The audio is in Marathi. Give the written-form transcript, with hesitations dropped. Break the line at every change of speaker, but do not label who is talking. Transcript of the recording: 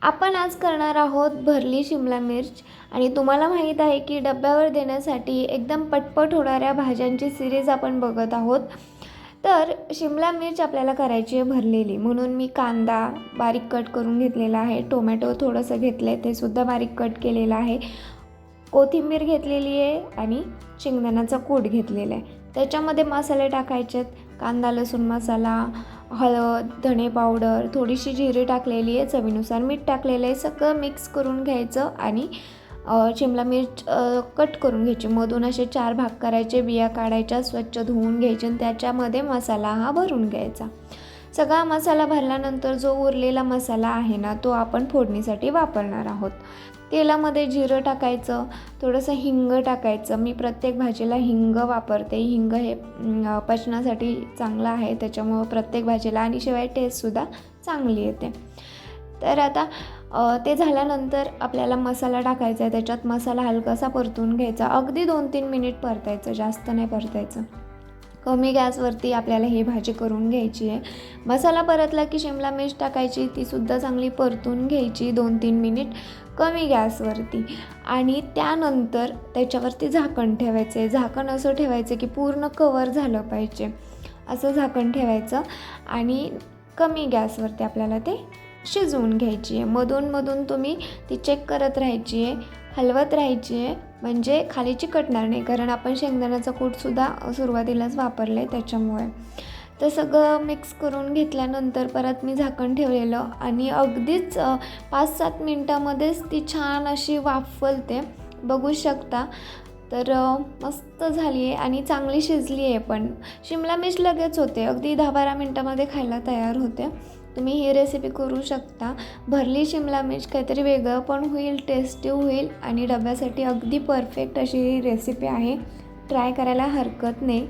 आपण आज करणार आहोत भरली शिमला मिर्च आणि तुम्हाला माहीत आहे की डब्यावर देण्यासाठी एकदम पटपट होणाऱ्या भाज्यांची सिरीज आपण बघत आहोत. तर शिमला मिर्च आपल्याला करायची आहे भरलेली, म्हणून मी कांदा बारीक कट करून घेतलेला आहे, टोमॅटो थोडंसं घेतलं आहे ते सुद्धा बारीक कट केलेलं आहे, कोथिंबीर घेतलेली आहे आणि शेंगदाण्याचा कूट घेतलेला आहे. त्याच्यामध्ये मसाले टाकायचे आहेत, कांदा लसूण मसाला, हळद, धणे पावडर, थोडीशी जिरे टाकलेली आहे, चवीनुसार मीठ टाकलेलं आहे. सगळं मिक्स करून घ्यायचं आणि शिमला मिर्च कट करून घ्यायची. मधून असे 4 भाग करायचे, बिया काढायच्या, स्वच्छ धुवून घ्यायचे आणि त्याच्यामध्ये मसाला हा भरून घ्यायचा. सगळा मसाला भरल्यानंतर जो उरलेला मसाला आहे ना, तो आपण फोडणीसाठी वापरणार आहोत. तेलामध्ये जिरं टाकायचं, थोडंसं हिंग टाकायचं. मी प्रत्येक भाजीला हिंग वापरते. हिंग हे पचनासाठी चांगलं आहे, त्याच्यामुळं प्रत्येक भाजीला आणि शिवाय टेस्टसुद्धा चांगली येते. तर आता ते झाल्यानंतर आपल्याला मसाला टाकायचा आहे. त्याच्यात मसाला हलकासा परतून घ्यायचा, अगदी 2-3 मिनिट परतायचं, जास्त नाही परतायचं. कमी गॅसवरती आपल्याला ही भाजी करून घ्यायची आहे. मसाला परतला की शिमला मिर्च टाकायची, तीसुद्धा चांगली परतून घ्यायची 2-3 मिनिट कमी गॅसवरती आणि त्यानंतर त्याच्यावरती झाकण ठेवायचं आहे. झाकण असं ठेवायचं की पूर्ण कवर झालं पाहिजे, असं झाकण ठेवायचं आणि कमी गॅसवरती आपल्याला ते शिजवून घ्यायची आहे. मधून तुम्ही ती चेक करत राहायची आहे, हलवत राहायची आहे, म्हणजे खाली चिकटणार नाही, कारण आपण शेंगदाण्याचा कूटसुद्धा सुरुवातीलाच वापरलं आहे त्याच्यामुळे. तर सगळं मिक्स करून घेतल्यानंतर परत मी झाकण ठेवलेलं आणि अगदीच 5-7 मिनटामध्येच ती छान अशी वाफवते, बघू शकता. तर मस्त झाली आहे आणि चांगली शिजली आहे पण. शिमला मिर्च लगेच होते, अगदी 10-12 मिनटामध्ये खायला तयार होते. तुम्ही ही रेसिपी करू शकता. भरली शिमला मिर्च काहीतरी वेगळं पण होईल, टेस्टी होईल आणि डब्यासाठी अगदी परफेक्ट अशी ही रेसिपी आहे. ट्राय करायला हरकत नाही.